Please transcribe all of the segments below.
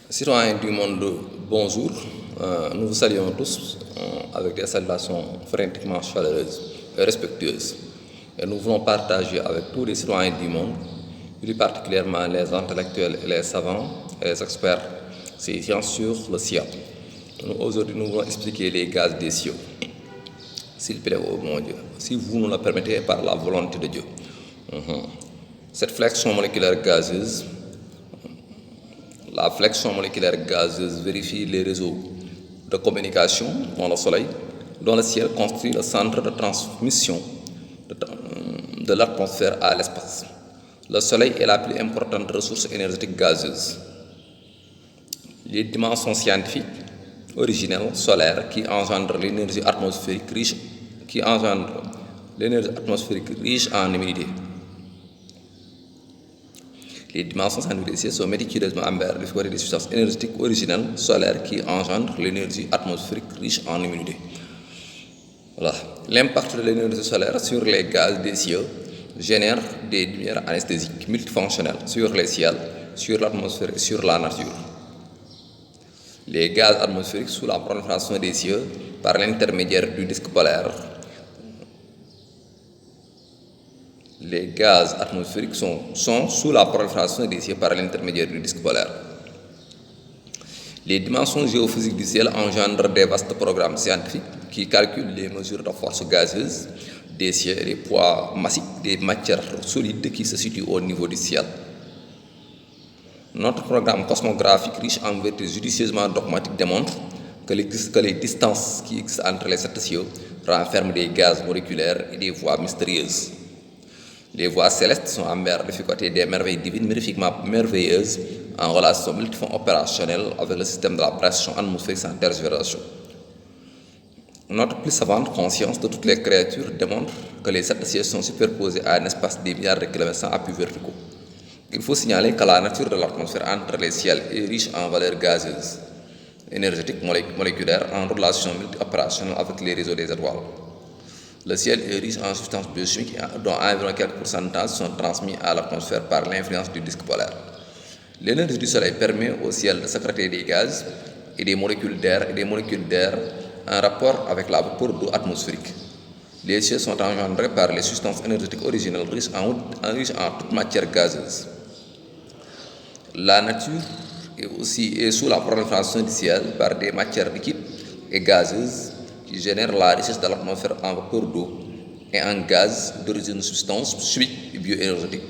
Citoyens du monde, bonjour. Nous vous saluons tous avec des salutations frénétiquement chaleureuses et respectueuses. Et nous voulons partager avec tous les citoyens du monde, plus particulièrement les intellectuels et les savants et les experts, ces sciences sur le ciel. Aujourd'hui, nous voulons expliquer les gaz des cieux. S'il plaît, oh mon Dieu, si vous nous le permettez par la volonté de Dieu. Cette flexion moléculaire gazeuse, la flexion moléculaire gazeuse vérifie les réseaux de communication dans le Soleil, dont le ciel constitue le centre de transmission de l'atmosphère à l'espace. Le Soleil est la plus importante ressource énergétique gazeuse. Les dimensions scientifiques originelles solaires qui engendrent l'énergie atmosphérique riche en immunité. Les dimensions scientifiques sont méticuleusement embarquées des substances énergétiques originelles solaires qui engendrent l'énergie atmosphérique riche en immunité. Voilà. L'impact de l'énergie solaire sur les gaz des cieux génère des lumières anesthésiques multifonctionnelles sur les ciels, sur l'atmosphère et sur la nature. Les gaz atmosphériques sous la prolifération des cieux par l'intermédiaire du disque polaire. Les gaz atmosphériques sont sous la prolifération des cieux par l'intermédiaire du disque polaire. Les dimensions géophysiques du ciel engendrent des vastes programmes scientifiques qui calculent les mesures de force gazeuse des cieux et les poids massifs des matières solides qui se situent au niveau du ciel. Notre programme cosmographique riche en vertus judicieusement dogmatiques démontre que les distances qui existent entre les sept cieux renferment des gaz moléculaires et des voies mystérieuses. Les voies célestes sont embarquées du côté des merveilles divines magnifiquement merveilleuses en relation multiforme opérationnelle avec le système de la pression atmosphérique sans tergiversation. Notre plus savante conscience de toutes les créatures démontre que les sept cieux sont superposés à un espace de milliards de kilomètres sans appui verticaux. Il faut signaler que la nature de l'atmosphère entre les ciels est riche en valeurs gazeuses, énergétiques, moléculaires, en relation multi-opérationnelle avec les réseaux des étoiles. Le ciel est riche en substances biochimiques dont environ quelques pourcentages sont transmis à l'atmosphère par l'influence du disque polaire. L'énergie du Soleil permet au ciel de sécréter des gaz et des molécules d'air en rapport avec la vapeur d'eau atmosphérique. Les cieux sont engendrés par les substances énergétiques originelles riches en toute matière gazeuse. La nature est sous la prolifération du ciel par des matières liquides et gazeuses qui génèrent la richesse de l'atmosphère en vapeur d'eau et en gaz d'origine substance chimique et bioénergétique.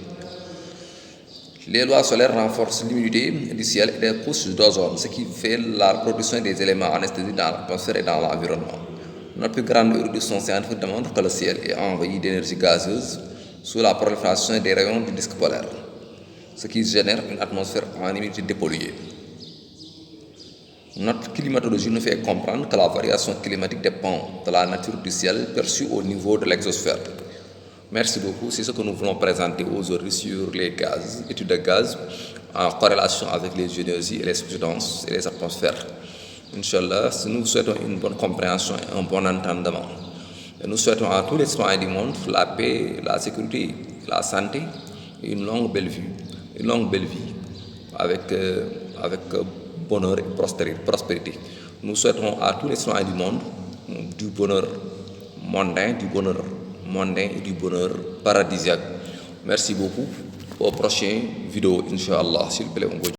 Les lois solaires renforcent l'immunité du ciel et des couches d'ozone, ce qui fait la production des éléments anesthésiques dans l'atmosphère et dans l'environnement. Notre plus grande érudition scientifique démontre que le ciel est envahi d'énergie gazeuse sous la prolifération des rayons du disque polaire, ce qui génère une atmosphère en humidité dépolluée. Notre climatologie nous fait comprendre que la variation climatique dépend de la nature du ciel perçue au niveau de l'exosphère. Merci beaucoup, c'est ce que nous voulons présenter aujourd'hui sur les gaz, études de gaz en corrélation avec les énergies et les substances et les atmosphères. Inch'Allah, nous souhaitons une bonne compréhension et un bon entendement. Et nous souhaitons à tous les citoyens du monde la paix, la sécurité, la santé et une longue belle vie avec bonheur et prospérité. Nous souhaitons à tous les citoyens du monde du bonheur mondain, et du bonheur paradisiaque. Merci beaucoup. Aux prochaines vidéos, Inch'Allah, s'il vous plaît.